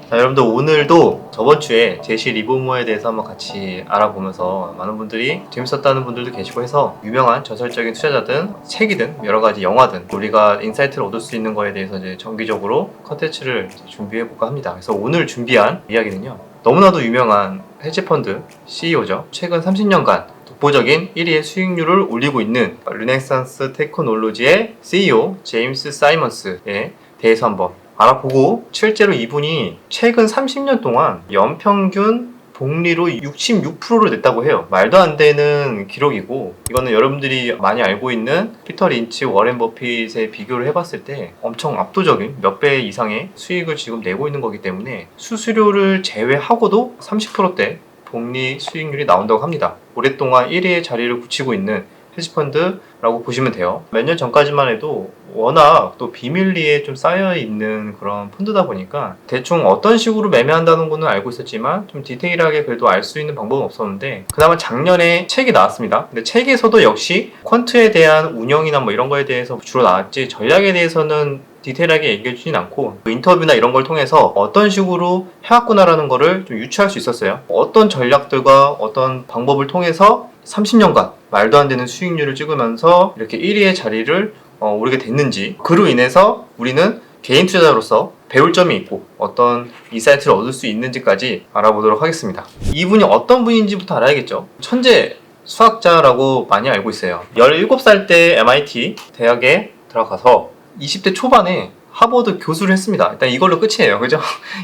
자, 여러분들 오늘도 저번 주에 제시 리버모어에 대해서 한번 같이 알아보면서 많은 분들이 재밌었다는 분들도 계시고 해서 유명한 저설적인 투자자든 책이든 여러 가지 영화든 우리가 인사이트를 얻을 수 있는 거에 대해서 이제 정기적으로 컨텐츠를 준비해 볼까 합니다. 그래서 오늘 준비한 이야기는요, 너무나도 유명한 헤지펀드 CEO죠. 최근 30년간 독보적인 1위의 수익률을 올리고 있는 르네상스 테크놀로지의 CEO 제임스 사이먼스에 대해서 한번 알아보고, 실제로 이분이 최근 30년 동안 연평균 복리로 66%를 냈다고 해요. 말도 안 되는 기록이고, 이거는 여러분들이 많이 알고 있는 피터 린치, 워렌 버핏에 비교를 해봤을 때 엄청 압도적인 몇 배 이상의 수익을 지금 내고 있는 거기 때문에 수수료를 제외하고도 30%대 복리 수익률이 나온다고 합니다. 오랫동안 1위의 자리를 굳히고 있는 헤지펀드라고 보시면 돼요. 몇 년 전까지만 해도 워낙 또 비밀리에 좀 쌓여있는 그런 펀드다 보니까 대충 어떤 식으로 매매한다는 거는 알고 있었지만 좀 디테일하게 그래도 알 수 있는 방법은 없었는데, 그나마 작년에 책이 나왔습니다. 근데 책에서도 역시 퀀트에 대한 운영이나 뭐 이런 거에 대해서 주로 나왔지, 전략에 대해서는 디테일하게 얘기해 주진 않고 인터뷰나 이런 걸 통해서 어떤 식으로 해왔구나라는 거를 좀 유추할 수 있었어요. 어떤 전략들과 어떤 방법을 통해서 30년간 말도 안 되는 수익률을 찍으면서 이렇게 1위의 자리를 오르게 됐는지, 그로 인해서 우리는 개인 투자자로서 배울 점이 있고 어떤 인사이트를 얻을 수 있는지까지 알아보도록 하겠습니다. 이분이 어떤 분인지부터 알아야겠죠. 천재 수학자라고 많이 알고 있어요. 17살 때 MIT 대학에 들어가서 20대 초반에 하버드 교수를 했습니다. 일단 이걸로 끝이에요. 그죠?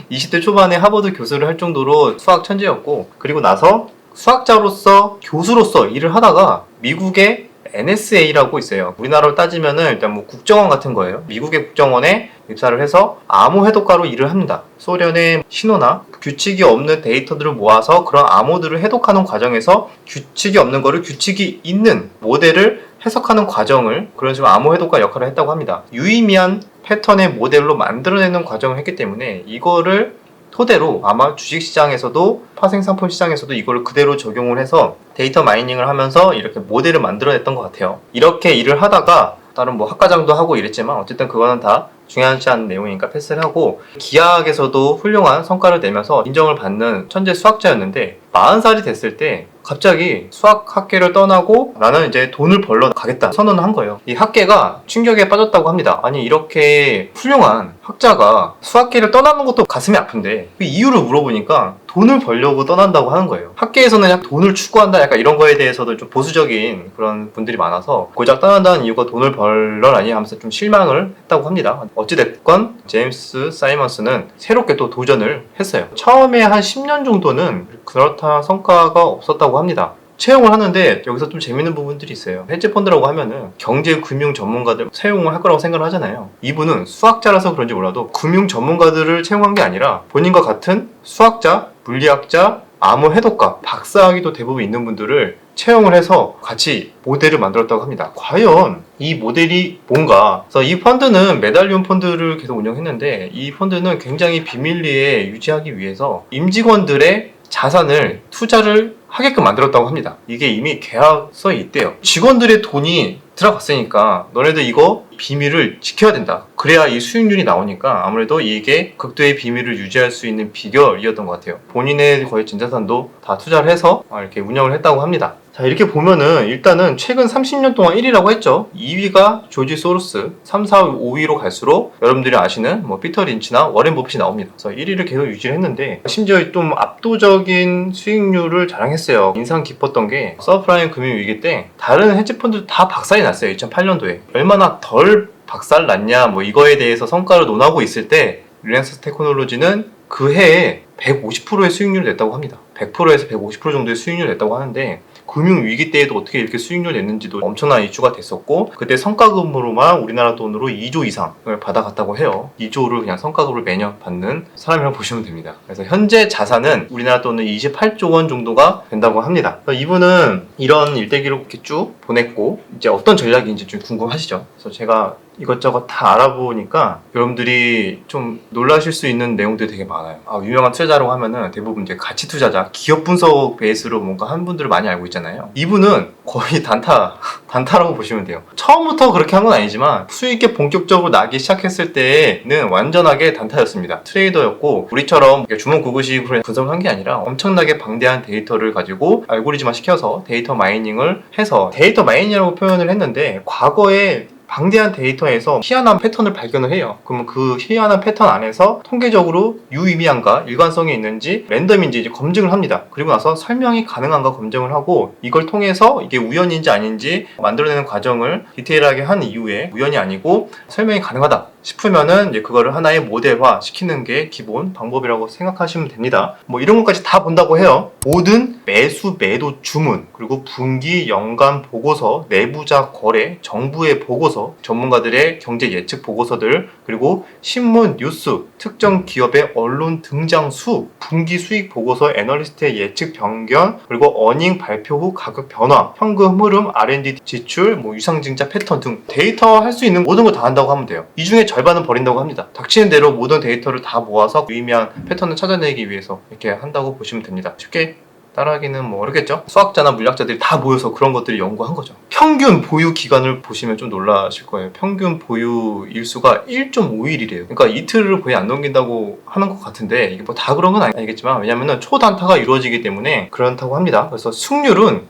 20대 초반에 하버드 교수를 할 정도로 수학 천재였고, 그리고 나서 수학자로서 교수로서 일을 하다가 미국의 NSA라고 있어요. 우리나라로 따지면은 일단 뭐 국정원 같은 거예요. 미국의 국정원에 입사를 해서 암호 해독가로 일을 합니다. 소련의 신호나 규칙이 없는 데이터들을 모아서 그런 암호들을 해독하는 과정에서 규칙이 없는 거를 규칙이 있는 모델을 해석하는 과정을, 그런 식으로 암호 해독가 역할을 했다고 합니다. 유의미한 패턴의 모델로 만들어내는 과정을 했기 때문에 이거를 토대로 아마 주식시장에서도 파생상품 시장에서도 이걸 그대로 적용을 해서 데이터 마이닝을 하면서 이렇게 모델을 만들어냈던 것 같아요. 이렇게 일을 하다가 다른 뭐 학과장도 하고 이랬지만 어쨌든 그거는 다 중요하지 않은 내용이니까 패스를 하고, 기하학에서도 훌륭한 성과를 내면서 인정을 받는 천재 수학자였는데 40살이 됐을 때 갑자기 수학학계를 떠나고 나는 이제 돈을 벌러 가겠다 선언을 한 거예요. 이 학계가 충격에 빠졌다고 합니다. 아니, 이렇게 훌륭한 학자가 수학계를 떠나는 것도 가슴이 아픈데 그 이유를 물어보니까 돈을 벌려고 떠난다고 하는 거예요. 학계에서는 약간 돈을 추구한다, 약간 이런 거에 대해서도 좀 보수적인 그런 분들이 많아서 고작 떠난다는 이유가 돈을 벌러라니 하면서 좀 실망을 했다고 합니다. 어찌됐건 제임스 사이먼스는 새롭게 또 도전을 했어요. 처음에 한 10년 정도는 그렇다 성과가 없었다고 합니다. 채용을 하는데 여기서 좀 재밌는 부분들이 있어요. 헤지펀드라고 하면은 경제 금융 전문가들 채용을 할 거라고 생각을 하잖아요. 이분은 수학자라서 그런지 몰라도 금융 전문가들을 채용한 게 아니라 본인과 같은 수학자, 물리학자, 암호 해독가, 박사학위도 대부분 있는 분들을 채용을 해서 같이 모델을 만들었다고 합니다. 과연 이 모델이 뭔가? 그래서 이 펀드는 메달리온 펀드를 계속 운영했는데, 이 펀드는 굉장히 비밀리에 유지하기 위해서 임직원들의 자산을 투자를 하게끔 만들었다고 합니다. 이게 이미 계약서에 있대요. 직원들의 돈이 들어갔으니까 너네들 이거 비밀을 지켜야 된다. 그래야 이 수익률이 나오니까 아무래도 이게 극도의 비밀을 유지할 수 있는 비결이었던 것 같아요. 본인의 거의 전 자산도 다 투자를 해서 이렇게 운영을 했다고 합니다. 자, 이렇게 보면은 일단은 최근 30년 동안 1위라고 했죠. 2위가 조지 소로스, 3, 4, 5위로 갈수록 여러분들이 아시는 뭐 피터 린치나 워렌 버핏이 나옵니다. 그래서 1위를 계속 유지를 했는데 심지어 좀 압도적인 수익률을 자랑했어요. 인상 깊었던 게 서브프라임 금융위기 때 다른 헤지펀드 다 박살이 났어요. 2008년도에. 얼마나 덜 박살 났냐 뭐 이거에 대해서 성과를 논하고 있을 때 르네상스 테크놀로지는 그 해에 150%의 수익률을 냈다고 합니다. 100%에서 150% 정도의 수익률을 냈다고 하는데, 금융위기 때에도 어떻게 이렇게 수익률을 냈는지도 엄청난 이슈가 됐었고, 그때 성과급으로만 우리나라 돈으로 2조 이상을 받아갔다고 해요. 2조를 그냥 성과급을 매년 받는 사람이라고 보시면 됩니다. 그래서 현재 자산은 우리나라 돈은 28조 원 정도가 된다고 합니다. 이분은 이런 일대기로 이렇게 쭉 보냈고, 이제 어떤 전략인지 좀 궁금하시죠? 그래서 제가 이것저것 다 알아보니까 여러분들이 좀 놀라실 수 있는 내용들이 되게 많아요. 유명한 투자자라고 하면은 대부분 이제 가치 투자자, 기업 분석 베이스로 뭔가 한 분들을 많이 알고 있잖아요. 이분은 거의 단타라고 보시면 돼요. 처음부터 그렇게 한 건 아니지만 수익이 본격적으로 나기 시작했을 때는 완전하게 단타였습니다. 트레이더였고 우리처럼 주먹구구식으로 분석을 한 게 아니라 엄청나게 방대한 데이터를 가지고 알고리즘화 시켜서 데이터 마이닝을 해서 데이터 마이닝이라고 표현을 했는데 과거에 방대한 데이터에서 희한한 패턴을 발견을 해요. 그러면 그 희한한 패턴 안에서 통계적으로 유의미한가, 일관성이 있는지, 랜덤인지 이제 검증을 합니다. 그리고 나서 설명이 가능한가 검증을 하고 이걸 통해서 이게 우연인지 아닌지 만들어내는 과정을 디테일하게 한 이후에 우연이 아니고 설명이 가능하다 싶으면은 이제 그거를 하나의 모델화 시키는 게 기본 방법이라고 생각하시면 됩니다. 뭐 이런 것까지 다 본다고 해요. 모든 매수, 매도 주문, 그리고 분기, 연간 보고서, 내부자 거래, 정부의 보고서, 전문가들의 경제 예측 보고서들, 그리고 신문, 뉴스, 특정 기업의 언론 등장 수, 분기 수익 보고서, 애널리스트의 예측 변경, 그리고 어닝 발표 후 가격 변화, 현금 흐름, R&D 지출, 유상증자 패턴 등 데이터 할 수 있는 모든 걸 다 한다고 하면 돼요. 이 중에 절반은 버린다고 합니다. 닥치는 대로 모든 데이터를 다 모아서 유의미한 패턴을 찾아내기 위해서 이렇게 한다고 보시면 됩니다. 쉽게 따라하기는 어렵겠죠? 수학자나 물리학자들이 다 모여서 그런 것들을 연구한 거죠. 평균 보유 기간을 보시면 좀 놀라실 거예요. 평균 보유 일수가 1.5일이래요. 그러니까 이틀을 거의 안 넘긴다고 하는 것 같은데 이게 다 그런 건 아니겠지만 왜냐면은 초단타가 이루어지기 때문에 그렇다고 합니다. 그래서 승률은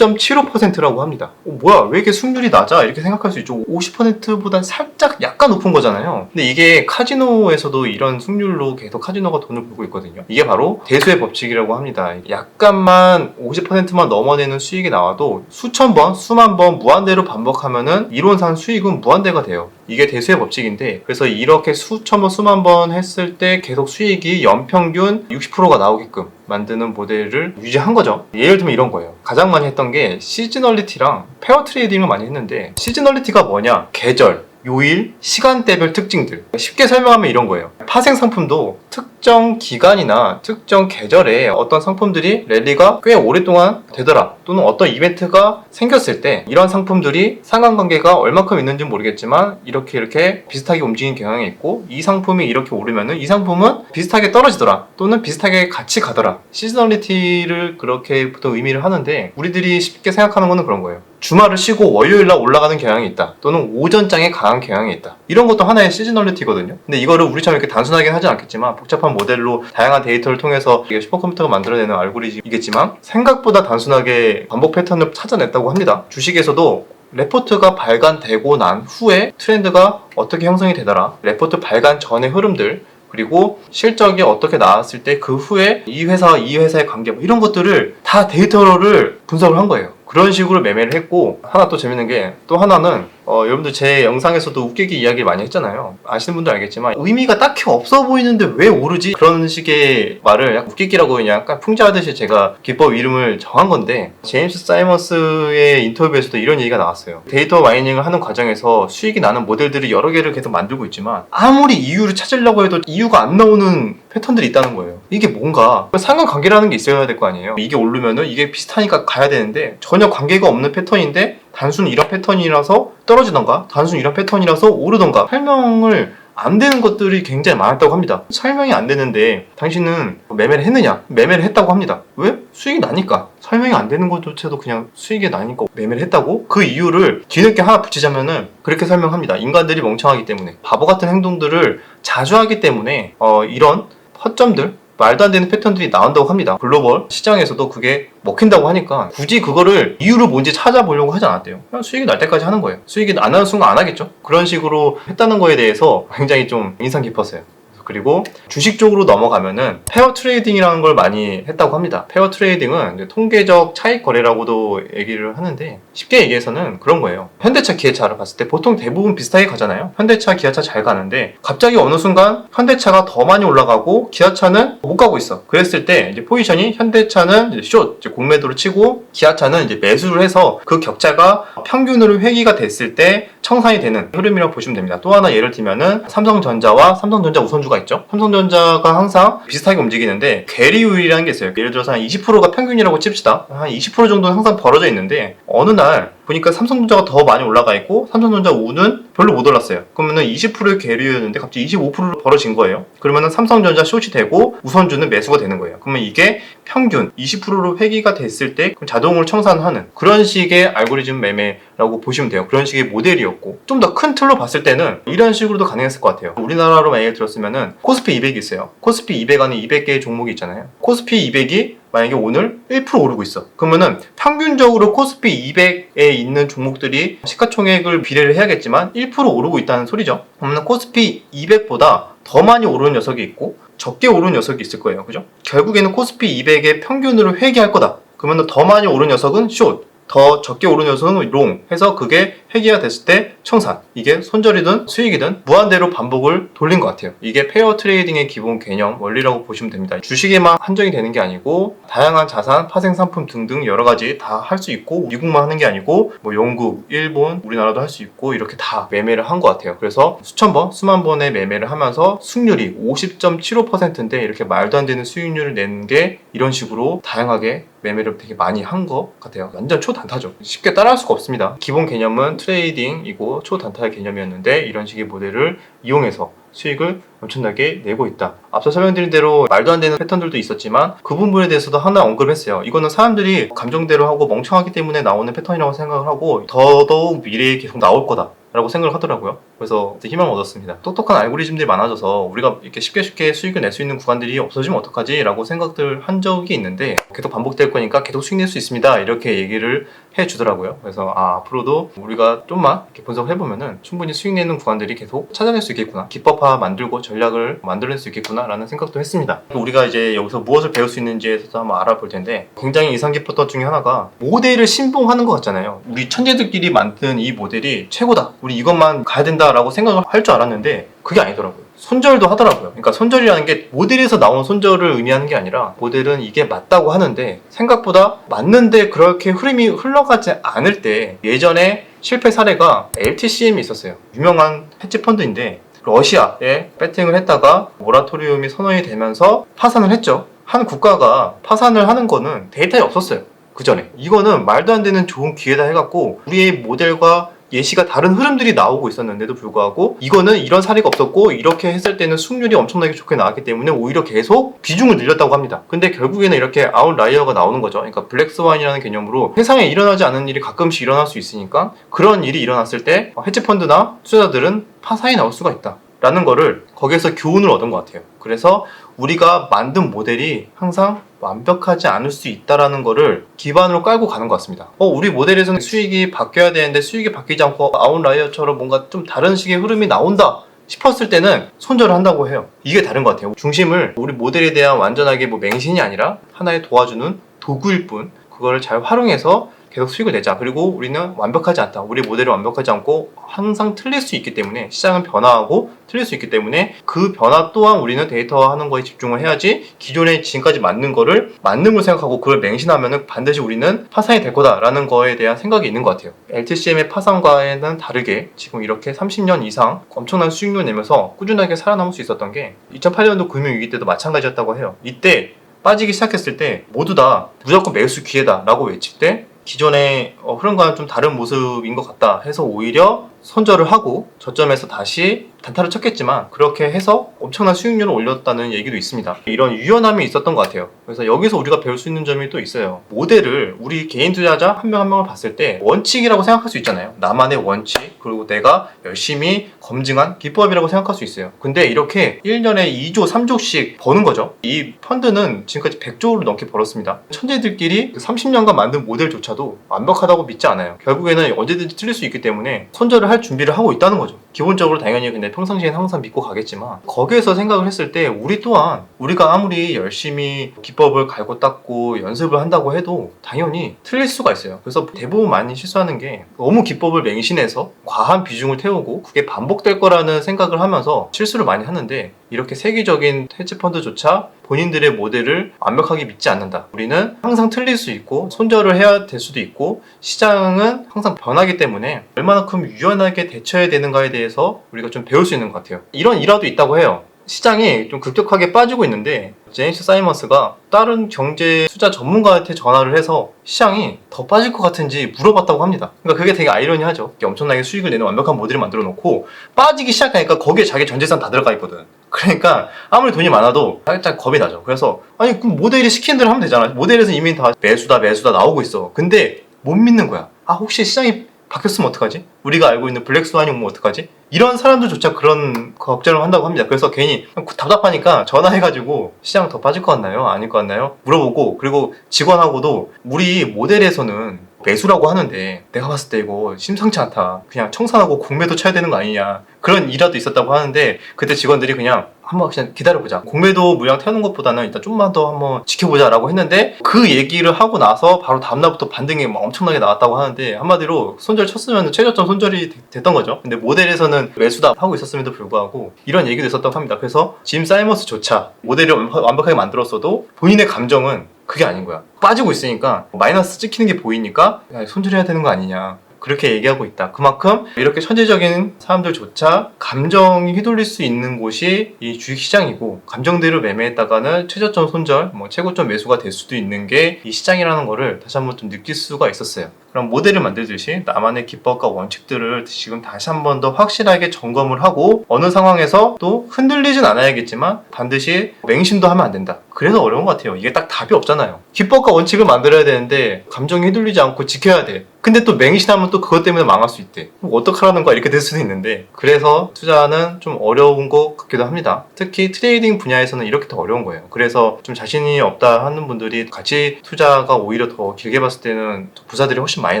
50.75%라고 합니다. 뭐야 왜 이렇게 승률이 낮아? 이렇게 생각할 수 있죠. 50%보단 살짝 약간 높은 거잖아요. 근데 이게 카지노에서도 이런 승률로 계속 카지노가 돈을 벌고 있거든요. 이게 바로 대수의 법칙이라고 합니다. 약간만 50%만 넘어내는 수익이 나와도 수천 번, 수만 번 무한대로 반복하면은 이론상 수익은 무한대가 돼요. 이게 대수의 법칙인데 그래서 이렇게 수천 번, 수만 번 했을 때 계속 수익이 연평균 60%가 나오게끔 만드는 모델을 유지한 거죠. 예를 들면 이런 거예요. 가장 많이 했던 게 시즈널리티랑 페어 트레이딩을 많이 했는데 시즈널리티가 뭐냐? 계절, 요일, 시간대별 특징들. 쉽게 설명하면 이런 거예요. 파생 상품도 특정 기간이나 특정 계절에 어떤 상품들이 랠리가 꽤 오랫동안 되더라 또는 어떤 이벤트가 생겼을 때 이런 상품들이 상관관계가 얼마큼 있는지 모르겠지만 이렇게 비슷하게 움직이는 경향이 있고 이 상품이 이렇게 오르면은 이 상품은 비슷하게 떨어지더라 또는 비슷하게 같이 가더라. 시즈널리티를 그렇게 보통 의미를 하는데 우리들이 쉽게 생각하는 거는 그런 거예요. 주말을 쉬고 월요일날 올라가는 경향이 있다 또는 오전장에 강한 경향이 있다. 이런 것도 하나의 시즈널리티거든요. 근데 이거를 우리처럼 이렇게 단순하게 하진 않겠지만 복잡한 모델로 다양한 데이터를 통해서 이게 슈퍼컴퓨터가 만들어내는 알고리즘이겠지만 생각보다 단순하게 반복 패턴을 찾아냈다고 합니다. 주식에서도 레포트가 발간되고 난 후에 트렌드가 어떻게 형성이 되더라, 레포트 발간 전의 흐름들, 그리고 실적이 어떻게 나왔을 때 그 후에 이 회사의 관계 이런 것들을 다 데이터를 분석을 한 거예요. 그런 식으로 매매를 했고 하나 또 재밌는 게 또 하나는 여러분들 제 영상에서도 웃기기 이야기를 많이 했잖아요. 아시는 분들 알겠지만 의미가 딱히 없어 보이는데 왜 오르지? 그런 식의 말을 약간 웃기기라고 그냥 약간 풍자하듯이 제가 기법 이름을 정한 건데 제임스 사이먼스의 인터뷰에서도 이런 얘기가 나왔어요. 데이터 마이닝을 하는 과정에서 수익이 나는 모델들을 여러 개를 계속 만들고 있지만 아무리 이유를 찾으려고 해도 이유가 안 나오는 패턴들이 있다는 거예요. 이게 뭔가 상관관계라는 게 있어야 될 거 아니에요. 이게 오르면은 이게 비슷하니까 가야 되는데 전혀 관계가 없는 패턴인데 단순히 이런 패턴이라서 떨어지던가 단순히 이런 패턴이라서 오르던가 설명을 안 되는 것들이 굉장히 많았다고 합니다. 설명이 안 되는데 당신은 매매를 했느냐? 매매를 했다고 합니다. 왜? 수익이 나니까. 설명이 안 되는 것조차도 그냥 수익이 나니까 매매를 했다고? 그 이유를 뒤늦게 하나 붙이자면은 그렇게 설명합니다. 인간들이 멍청하기 때문에 바보 같은 행동들을 자주 하기 때문에 이런 허점들, 말도 안 되는 패턴들이 나온다고 합니다. 글로벌 시장에서도 그게 먹힌다고 하니까 굳이 그거를 이유를 뭔지 찾아보려고 하지 않았대요. 그냥 수익이 날 때까지 하는 거예요. 수익이 안 나는 순간 안 하겠죠. 그런 식으로 했다는 거에 대해서 굉장히 좀 인상 깊었어요. 그리고 주식 쪽으로 넘어가면은 페어 트레이딩이라는 걸 많이 했다고 합니다. 페어 트레이딩은 통계적 차익 거래라고도 얘기를 하는데 쉽게 얘기해서는 그런 거예요. 현대차, 기아차를 봤을 때 보통 대부분 비슷하게 가잖아요. 현대차, 기아차 잘 가는데 갑자기 어느 순간 현대차가 더 많이 올라가고 기아차는 못 가고 있어. 그랬을 때 이제 포지션이 현대차는 이제 숏, 공매도를 치고 기아차는 이제 매수를 해서 그 격차가 평균으로 회귀가 됐을 때 청산이 되는 흐름이라고 보시면 됩니다. 또 하나 예를 들면은 삼성전자와 삼성전자 우선주가 있죠. 삼성전자가 항상 비슷하게 움직이는데 괴리율이라는 게 있어요. 예를 들어서 한 20%가 평균이라고 칩시다. 한 20% 정도는 항상 벌어져 있는데 어느 날 보니까 삼성전자가 더 많이 올라가 있고 삼성전자 우는 별로 못 올랐어요. 그러면은 20%의 계류였는데 갑자기 25%로 벌어진 거예요. 그러면은 삼성전자 숏이 되고 우선주는 매수가 되는 거예요. 그러면 이게 평균 20%로 회귀가 됐을 때 자동으로 청산하는 그런 식의 알고리즘 매매라고 보시면 돼요. 그런 식의 모델이었고 좀 더 큰 틀로 봤을 때는 이런 식으로도 가능했을 것 같아요. 우리나라로 만약에 들었으면은 코스피 200이 있어요. 코스피 200 안에 200개의 종목이 있잖아요. 코스피 200이 만약에 오늘 1% 오르고 있어. 그러면은 평균적으로 코스피 200에 있는 종목들이 시가총액을 비례를 해야겠지만 1% 오르고 있다는 소리죠. 그러면 코스피 200보다 더 많이 오르는 녀석이 있고 적게 오르는 녀석이 있을 거예요. 그죠? 결국에는 코스피 200의 평균으로 회귀할 거다. 그러면 더 많이 오르는 녀석은 숏, 더 적게 오르는 녀석은 롱 해서 그게 회귀가 됐을 때 청산. 이게 손절이든 수익이든 무한대로 반복을 돌린 것 같아요. 이게 페어 트레이딩의 기본 개념 원리라고 보시면 됩니다. 주식에만 한정이 되는 게 아니고 다양한 자산, 파생 상품 등등 여러 가지 다 할 수 있고 미국만 하는 게 아니고 뭐 영국, 일본, 우리나라도 할 수 있고 이렇게 다 매매를 한 것 같아요. 그래서 수천 번, 수만 번의 매매를 하면서 수익률이 50.75%인데 이렇게 말도 안 되는 수익률을 내는 게 이런 식으로 다양하게 매매를 되게 많이 한 것 같아요. 완전 초단타죠. 쉽게 따라할 수가 없습니다. 기본 개념은 트레이딩이고 초단타의 개념이었는데 이런 식의 모델을 이용해서 수익을 엄청나게 내고 있다. 앞서 설명드린 대로 말도 안 되는 패턴들도 있었지만 그 부분에 대해서도 하나 언급했어요. 이거는 사람들이 감정대로 하고 멍청하기 때문에 나오는 패턴이라고 생각을 하고 더더욱 미래에 계속 나올 거다 라고 생각을 하더라고요. 그래서 희망을 얻었습니다. 똑똑한 알고리즘들이 많아져서 우리가 이렇게 쉽게 수익을 낼 수 있는 구간들이 없어지면 어떡하지? 라고 생각들 한 적이 있는데 계속 반복될 거니까 계속 수익 낼 수 있습니다. 이렇게 얘기를 해주더라고요. 그래서 앞으로도 우리가 좀만 이렇게 분석을 해보면은 충분히 수익 내는 구간들이 계속 찾아낼 수 있겠구나. 기법화 만들고 전략을 만들어낼 수 있겠구나 라는 생각도 했습니다. 우리가 이제 여기서 무엇을 배울 수 있는지에 대해서 한번 알아볼 텐데 굉장히 인상 깊었던 중에 하나가 모델을 신봉하는 것 같잖아요. 우리 천재들끼리 만든 이 모델이 최고다. 우리 이것만 가야 된다라고 생각을 할 줄 알았는데 그게 아니더라고요. 손절도 하더라고요. 그러니까 손절이라는 게 모델에서 나온 손절을 의미하는 게 아니라 모델은 이게 맞다고 하는데 생각보다 맞는데 그렇게 흐름이 흘러가지 않을 때 예전에 실패 사례가 LTCM이 있었어요. 유명한 헤지펀드인데 러시아에 배팅을 했다가 모라토리움이 선언이 되면서 파산을 했죠. 한 국가가 파산을 하는 거는 데이터에 없었어요. 그 전에. 이거는 말도 안 되는 좋은 기회다 해갖고 우리의 모델과 예시가 다른 흐름들이 나오고 있었는데도 불구하고 이거는 이런 사례가 없었고 이렇게 했을 때는 수익률이 엄청나게 좋게 나왔기 때문에 오히려 계속 비중을 늘렸다고 합니다. 근데 결국에는 이렇게 아웃라이어가 나오는 거죠. 그러니까 블랙스완이라는 개념으로 세상에 일어나지 않은 일이 가끔씩 일어날 수 있으니까 그런 일이 일어났을 때 헤지펀드나 투자자들은 파산이 나올 수가 있다 라는 거를 거기에서 교훈을 얻은 것 같아요. 그래서 우리가 만든 모델이 항상 완벽하지 않을 수 있다라는 거를 기반으로 깔고 가는 것 같습니다. 우리 모델에서는 수익이 바뀌어야 되는데 수익이 바뀌지 않고 아웃라이어처럼 뭔가 좀 다른 식의 흐름이 나온다 싶었을 때는 손절을 한다고 해요. 이게 다른 것 같아요. 중심을 우리 모델에 대한 완전하게 맹신이 아니라 하나의 도와주는 도구일 뿐 그거를 잘 활용해서 계속 수익을 내자. 그리고 우리는 완벽하지 않다. 우리 모델은 완벽하지 않고 항상 틀릴 수 있기 때문에 시장은 변화하고 틀릴 수 있기 때문에 그 변화 또한 우리는 데이터화하는 거에 집중을 해야지 기존에 지금까지 맞는 거를 맞는 걸 생각하고 그걸 맹신하면은 반드시 우리는 파산이 될 거다라는 거에 대한 생각이 있는 것 같아요. LTCM의 파산과는 다르게 지금 이렇게 30년 이상 엄청난 수익률을 내면서 꾸준하게 살아남을 수 있었던 게 2008년도 금융위기 때도 마찬가지였다고 해요. 이때 빠지기 시작했을 때 모두 다 무조건 매수 기회다 라고 외칠 때 기존의 흐름과는 좀 다른 모습인 것 같다 해서 오히려 손절을 하고 저점에서 다시 단타를 쳤겠지만 그렇게 해서 엄청난 수익률을 올렸다는 얘기도 있습니다. 이런 유연함이 있었던 것 같아요. 그래서 여기서 우리가 배울 수 있는 점이 또 있어요. 모델을 우리 개인 투자자 한 명 한 명을 봤을 때 원칙이라고 생각할 수 있잖아요. 나만의 원칙 그리고 내가 열심히 검증한 기법이라고 생각할 수 있어요. 근데 이렇게 1년에 2조 3조씩 버는 거죠. 이 펀드는 지금까지 100조를 넘게 벌었습니다. 천재들끼리 30년간 만든 모델조차도 완벽하다고 믿지 않아요. 결국에는 언제든지 틀릴 수 있기 때문에 손절을 할 준비를 하고 있다는 거죠. 기본적으로 당연히 근데 평상시에는 항상 믿고 가겠지만 거기에서 생각을 했을 때 우리 또한 우리가 아무리 열심히 기법을 갈고 닦고 연습을 한다고 해도 당연히 틀릴 수가 있어요. 그래서 대부분 많이 실수하는 게 너무 기법을 맹신해서 과한 비중을 태우고 그게 반복될 거라는 생각을 하면서 실수를 많이 하는데 이렇게 세계적인 헤지펀드조차 본인들의 모델을 완벽하게 믿지 않는다. 우리는 항상 틀릴 수 있고 손절을 해야 될 수도 있고 시장은 항상 변하기 때문에 얼마나큼 유연하게 대처해야 되는가에 대해서 우리가 좀 배울 수 있는 것 같아요. 이런 일화도 있다고 해요. 시장이 좀 급격하게 빠지고 있는데 제임스 사이먼스가 다른 경제 투자 전문가한테 전화를 해서 시장이 더 빠질 것 같은지 물어봤다고 합니다. 그러니까 그게 되게 아이러니하죠. 엄청나게 수익을 내는 완벽한 모델을 만들어 놓고 빠지기 시작하니까 거기에 자기 전 재산 다 들어가 있거든. 그러니까 아무리 돈이 많아도 살짝 겁이 나죠. 그래서 아니 그럼 모델이 시키는 대로 하면 되잖아. 모델에서 이미 다 매수다 나오고 있어. 근데 못 믿는 거야. 아 혹시 시장이 바뀌었으면 어떡하지? 우리가 알고 있는 블랙스완이 오면 어떡하지? 이런 사람들조차 그런 걱정을 한다고 합니다. 그래서 괜히 답답하니까 전화해가지고 시장 더 빠질 것 같나요? 아닐 것 같나요? 물어보고, 그리고 직원하고도 우리 모델에서는 매수라고 하는데 내가 봤을 때 이거 심상치 않다. 그냥 청산하고 공매도 쳐야 되는 거 아니냐. 그런 일화도 있었다고 하는데 그때 직원들이 그냥 한번 그냥 기다려보자. 공매도 물량 태우는 것보다는 일단 좀만 더 한번 지켜보자라고 했는데 그 얘기를 하고 나서 바로 다음날부터 반등이 막 엄청나게 나왔다고 하는데 한마디로 손절 쳤으면 최저점 손절이 됐던 거죠. 근데 모델에서는 매수다 하고 있었음에도 불구하고 이런 얘기도 있었다고 합니다. 그래서 짐 사이먼스조차 모델을 완벽하게 만들었어도 본인의 감정은 그게 아닌 거야. 빠지고 있으니까 마이너스 찍히는 게 보이니까 야, 손절해야 되는 거 아니냐. 그렇게 얘기하고 있다. 그만큼 이렇게 천재적인 사람들조차 감정이 휘둘릴 수 있는 곳이 이 주식시장이고 감정대로 매매했다가는 최저점 손절, 최고점 매수가 될 수도 있는 게 이 시장이라는 거를 다시 한번 좀 느낄 수가 있었어요. 그럼 모델을 만들듯이 나만의 기법과 원칙들을 지금 다시 한 번 더 확실하게 점검을 하고 어느 상황에서 또 흔들리진 않아야겠지만 반드시 맹신도 하면 안 된다. 그래서 어려운 것 같아요. 이게 딱 답이 없잖아요. 기법과 원칙을 만들어야 되는데 감정이 휘둘리지 않고 지켜야 돼. 근데 또 맹신하면 또 그것 때문에 망할 수 있대. 어떡하라는 거야 이렇게 될 수도 있는데 그래서 투자는 좀 어려운 것 같기도 합니다. 특히 트레이딩 분야에서는 이렇게 더 어려운 거예요. 그래서 좀 자신이 없다 하는 분들이 가치 투자가 오히려 더 길게 봤을 때는 부사들이 훨씬 많이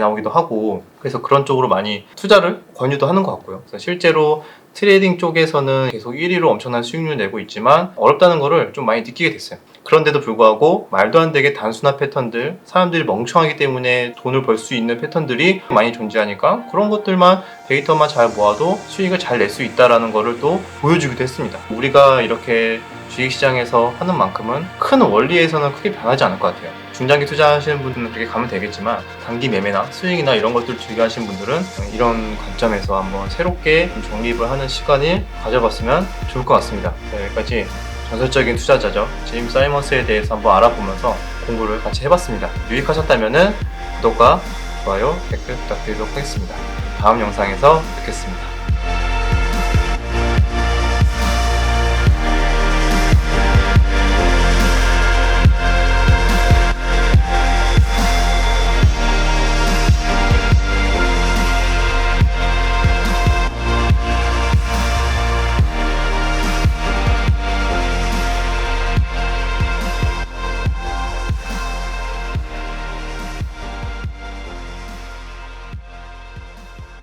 나오기도 하고 그래서 그런 쪽으로 많이 투자를 권유도 하는 것 같고요. 그래서 실제로 트레이딩 쪽에서는 계속 1위로 엄청난 수익률을 내고 있지만 어렵다는 거를 좀 많이 느끼게 됐어요. 그런데도 불구하고 말도 안 되게 단순한 패턴들, 사람들이 멍청하기 때문에 돈을 벌 수 있는 패턴들이 많이 존재하니까 그런 것들만 데이터만 잘 모아도 수익을 잘 낼 수 있다는 거를 또 보여주기도 했습니다. 우리가 이렇게 주식시장에서 하는 만큼은 큰 원리에서는 크게 변하지 않을 것 같아요. 중장기 투자하시는 분들은 그렇게 가면 되겠지만 단기 매매나 수익이나 이런 것들 즐겨하시는 분들은 이런 관점에서 한번 새롭게 좀 정립을 하는 시간을 가져봤으면 좋을 것 같습니다. 여기까지 전설적인 투자자죠. 짐 사이먼스에 대해서 한번 알아보면서 공부를 같이 해봤습니다. 유익하셨다면 구독과 좋아요, 댓글 부탁드리도록 하겠습니다. 다음 영상에서 뵙겠습니다.